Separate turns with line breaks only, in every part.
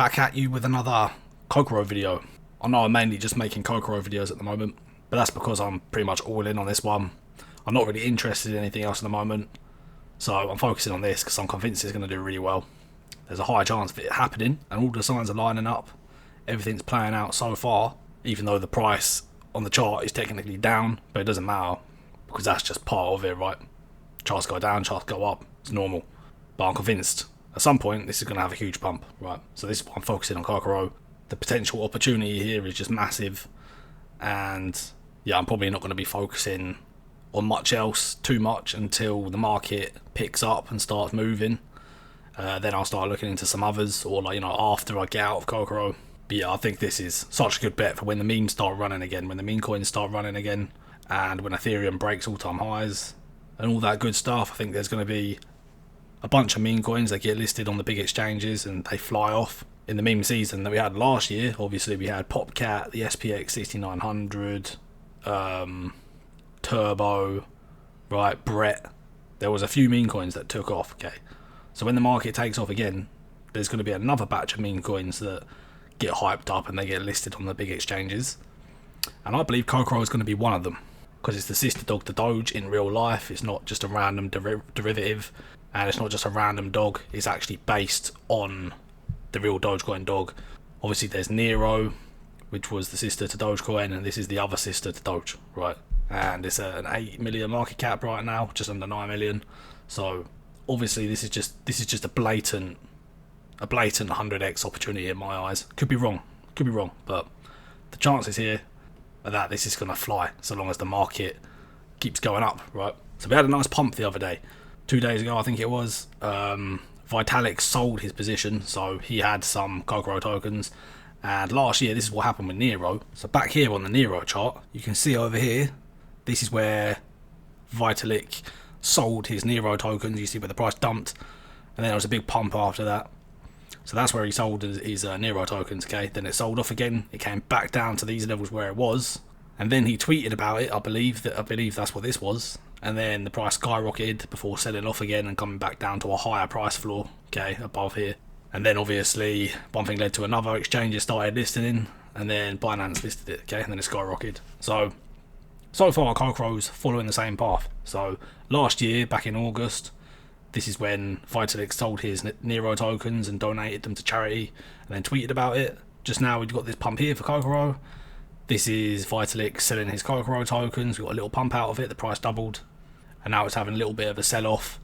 back at you with another COCORO video. I know I'm mainly just making COCORO videos at the moment, but that's because I'm pretty much all in on this one. I'm not really interested in anything else at the moment, so I'm focusing on this because I'm convinced it's going to do really well. There's a high chance of it happening, and all the signs are lining up. Everything's playing out so far, even though the price on the chart is technically down, but it doesn't matter because that's just part of it, right? Charts go down, charts go up, it's normal. But I'm convinced at some point this is going to have a huge pump, right? So this is why I'm focusing on COCORO. The potential opportunity here is just massive, and yeah, I'm probably not going to be focusing on much else too much until the market picks up and starts moving. Then I'll start looking into some others, or like, after I get out of COCORO. But yeah, I think this is such a good bet for when the memes start running again, when the meme coins start running again, and when Ethereum breaks all-time highs and all that good stuff. I think there's going to be a bunch of meme coins that get listed on the big exchanges and they fly off. In the meme season that we had last year, obviously we had Popcat, the SPX 6900, Turbo, right, Brett. There was a few meme coins that took off, okay? So when the market takes off again, there's going to be another batch of meme coins that get hyped up and they get listed on the big exchanges. And I believe COCORO is going to be one of them, because it's the sister dog to Doge in real life. It's not just a random derivative, and it's not just a random dog. It's actually based on the real Dogecoin dog. Obviously there's Nero, which was the sister to Dogecoin, and this is the other sister to Doge, right? And it's an 8 million market cap right now, just under 9 million. So obviously this is just a blatant 100x opportunity in my eyes. Could be wrong, but the chances here are that this is going to fly so long as the market keeps going up, right? So we had a nice pump the other day, 2 days ago I think it was. Vitalik sold his position, so he had some COCORO tokens, and last year this is what happened with Nero. So back here on the Nero chart, you can see over here, this is where Vitalik sold his Nero tokens. You see where the price dumped, and then there was a big pump after that. So that's where he sold his Nero tokens, okay? Then it sold off again, it came back down to these levels where it was, and then he tweeted about it. I believe that's what this was. And then the price skyrocketed before selling off again and coming back down to a higher price floor, okay, above here. And then obviously one thing led to another, exchanges started listing, and then Binance listed it, okay, and then it skyrocketed. So far COCORO's following the same path. So last year, back in August, this is when Vitalik sold his Nero tokens and donated them to charity, and then tweeted about it. Just now we've got this pump here for COCORO. This is Vitalik selling his COCORO tokens. We got a little pump out of it, the price doubled, and now it's having a little bit of a sell-off.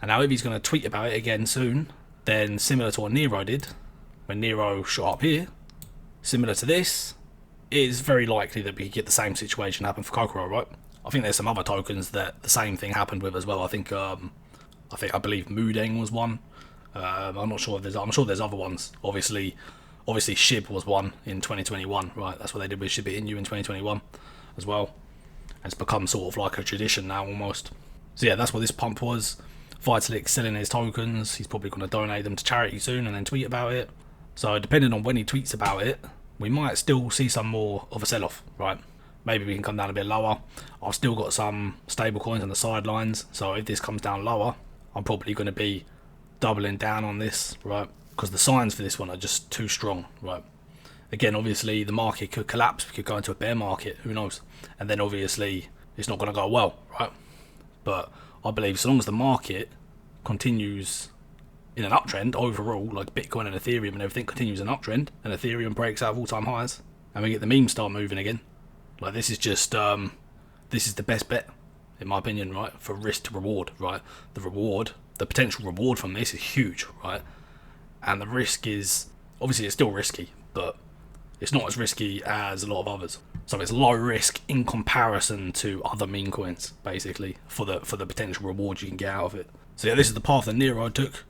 And now if he's going to tweet about it again soon, then similar to what Nero did, when Nero shot up here, similar to this, it is very likely that we could get the same situation happen for COCORO, right? I think there's some other tokens that the same thing happened with as well. I believe Moodeng was one. I'm sure there's other ones. Obviously SHIB was one in 2021, right? That's what they did with SHIB Inu in 2021 as well. And it's become sort of like a tradition now almost. So yeah, that's what this pump was. Vitalik selling his tokens. He's probably going to donate them to charity soon and then tweet about it. So depending on when he tweets about it, we might still see some more of a sell-off, right? Maybe we can come down a bit lower. I've still got some stable coins on the sidelines, so if this comes down lower, I'm probably going to be doubling down on this, right? Because the signs for this one are just too strong, right? Again, obviously the market could collapse, we could go into a bear market, who knows? And then obviously it's not going to go well, right? But I believe so long as the market continues in an uptrend overall, like Bitcoin and Ethereum and everything continues an uptrend, and Ethereum breaks out of all-time highs, and we get the memes start moving again, like this is just this is the best bet in my opinion, right? For risk to reward, right? The potential reward from this is huge, right? And the risk is, obviously it's still risky, but it's not as risky as a lot of others. So it's low risk in comparison to other meme coins, basically, for the potential reward you can get out of it. So yeah, this is the path that Nero took.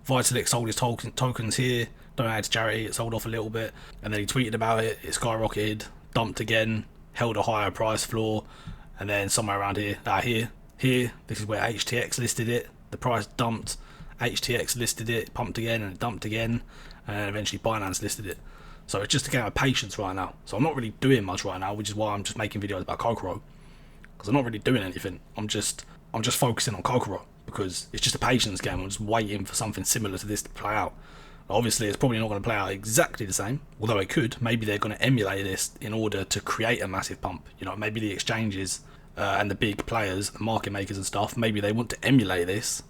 Vitalik sold his tokens here, donated to charity, it sold off a little bit, and then he tweeted about it, it skyrocketed, dumped again, held a higher price floor, and then somewhere around here, this is where HTX listed it, the price dumped, HTX listed it, pumped again, and it dumped again, and eventually Binance listed it. So it's just a game of patience right now. So I'm not really doing much right now, which is why I'm just making videos about COCORO, because I'm not really doing anything. I'm just focusing on COCORO because it's just a patience game. I'm just waiting for something similar to this to play out. Obviously, it's probably not going to play out exactly the same, although it could. Maybe they're going to emulate this in order to create a massive pump. You know, maybe the exchanges and the big players, the market makers and stuff, maybe they want to emulate this,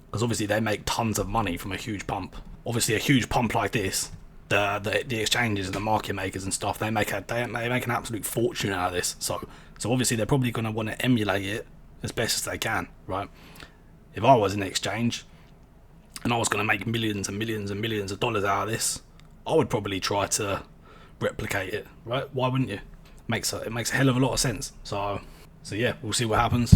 because obviously they make tons of money from a huge pump. Obviously, a huge pump like this, the exchanges and the market makers and stuff, they make an absolute fortune out of this. So obviously they're probably going to want to emulate it as best as they can, right? If I was an exchange and I was going to make millions and millions and millions of dollars out of this, I would probably try to replicate it, right? Why wouldn't you? It makes a hell of a lot of sense. So yeah, we'll see what happens.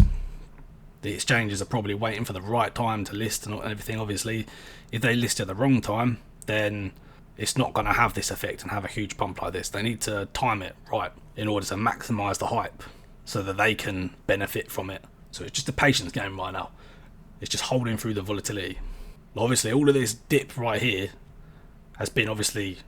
The exchanges are probably waiting for the right time to list and everything. Obviously, if they list at the wrong time, then it's not going to have this effect and have a huge pump like this. They need to time it right in order to maximise the hype so that they can benefit from it. So it's just a patience game right now. It's just holding through the volatility. Obviously, all of this dip right here has been obviously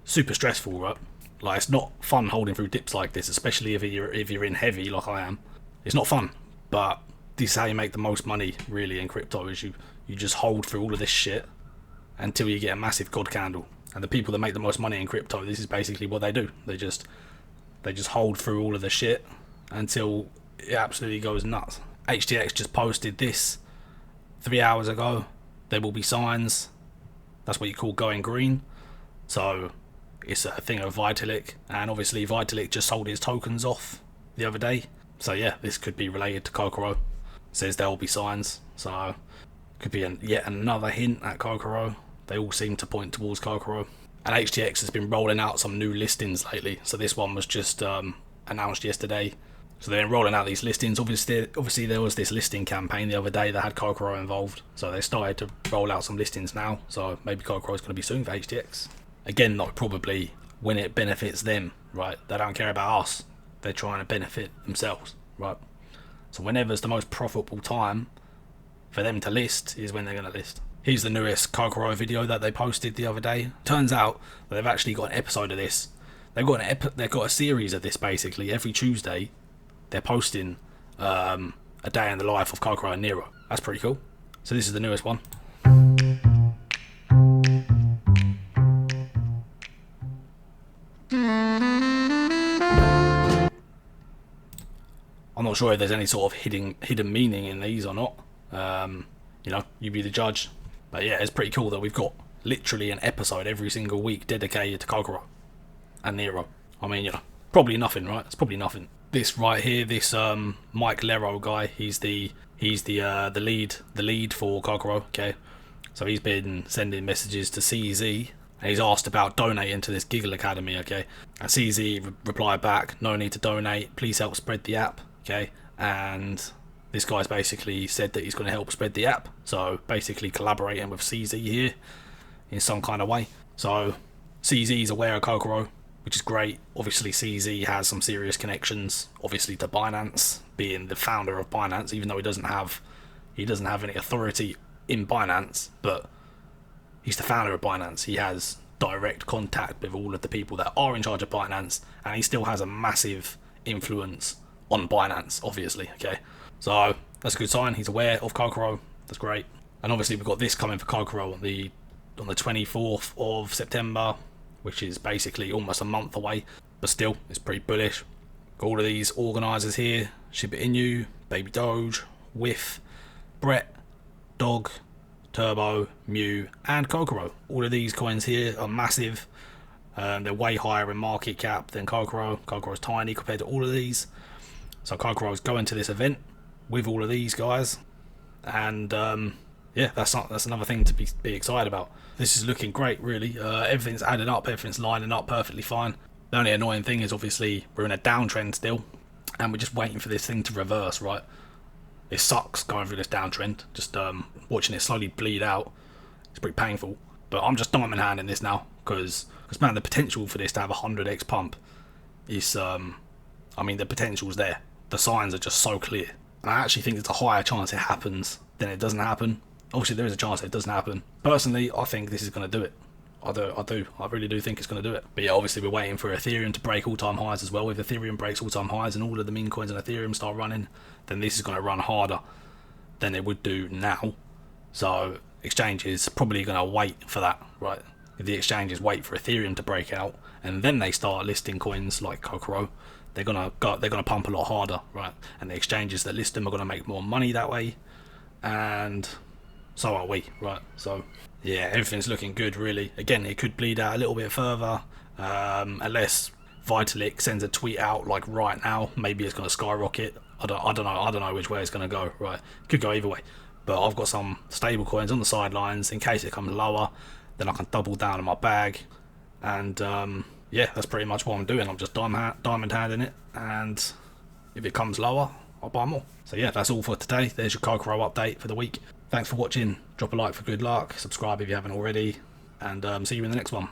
super stressful, right? Like, it's not fun holding through dips like this, especially if you're in heavy like I am. It's not fun, but this is how you make the most money really in crypto, is you just hold through all of this shit until you get a massive god candle. And the people that make the most money in crypto, this is basically what they do. They just hold through all of the shit until it absolutely goes nuts. HTX just posted this 3 hours ago. There will be signs. That's what you call going green. So it's a thing of Vitalik, and obviously Vitalik just sold his tokens off the other day. So yeah, this could be related to COCORO. It says there will be signs, so could be yet another hint at COCORO. They all seem to point towards COCORO. And HTX has been rolling out some new listings lately. So this one was just announced yesterday. So they're rolling out these listings. Obviously there was this listing campaign the other day that had COCORO involved. So they started to roll out some listings now. So maybe COCORO is going to be soon for HTX. Again, though, probably when it benefits them, right? They don't care about us. They're trying to benefit themselves, right? So whenever's the most profitable time for them to list is when they're going to list. Here's the newest COCORO video that they posted the other day. Turns out that they've actually got an episode of this. They've got a series of this basically. Every Tuesday, they're posting a day in the life of COCORO and Nero. That's pretty cool. So this is the newest one. I'm not sure if there's any sort of hidden meaning in these or not. You know, you be the judge. But yeah, it's pretty cool that we've got literally an episode every single week dedicated to COCORO and Nero. I mean, you know, probably nothing, right? It's probably nothing. This right here, this Mike Lero guy, he's the lead for COCORO. Okay, so he's been sending messages to CZ. And he's asked about donating to this Giggle Academy, okay? And CZ replied back, no need to donate, please help spread the app, okay? And this guy's basically said that he's going to help spread the app. So basically collaborating with CZ here in some kind of way. So CZ is aware of COCORO, which is great. Obviously CZ has some serious connections, obviously to Binance, being the founder of Binance, even though he doesn't have any authority in Binance, but he's the founder of Binance. He has direct contact with all of the people that are in charge of Binance, and he still has a massive influence on Binance, obviously, okay? So that's a good sign. He's aware of COCORO. That's great. And obviously we've got this coming for COCORO on the 24th of September, which is basically almost a month away, but still, it's pretty bullish. Got all of these organisers here: Shiba Inu, Baby Doge, Whiff, Brett, Dog, Turbo, Mew, and COCORO. All of these coins here are massive. They're way higher in market cap than COCORO. COCORO is tiny compared to all of these. So COCORO is going to this event with all of these guys, and yeah, that's another thing to be excited about. This is looking great, really. Everything's adding up, everything's lining up perfectly fine. The only annoying thing is obviously we're in a downtrend still, and we're just waiting for this thing to reverse, right? It sucks going through this downtrend, just watching it slowly bleed out. It's pretty painful, but I'm just diamond handing this now, because man, the potential for this to have a 100x pump is, I mean, the potential's there. The signs are just so clear, and I actually think there's a higher chance it happens than it doesn't happen. Obviously there is a chance it doesn't happen. Personally, I think this is going to do it. I really do think it's going to do it. But yeah, obviously we're waiting for Ethereum to break all-time highs as well. If Ethereum breaks all-time highs and all of the meme coins and Ethereum start running, then this is going to run harder than it would do now. So exchanges probably going to wait for that, right? If the exchanges wait for Ethereum to break out and then they start listing coins like COCORO, they're gonna pump a lot harder, right? And the exchanges that list them are gonna make more money that way, and so are we, right? So yeah, everything's looking good, really. Again, it could bleed out a little bit further, unless Vitalik sends a tweet out like right now. Maybe it's gonna skyrocket. I don't know which way it's gonna go, right? Could go either way. But I've got some stable coins on the sidelines in case it comes lower. Then I can double down on my bag, and yeah, that's pretty much what I'm doing. I'm just diamond handing it, and if it comes lower, I'll buy more. So yeah, that's all for today. There's your COCORO update for the week. Thanks for watching. Drop a like for good luck. Subscribe if you haven't already, and see you in the next one.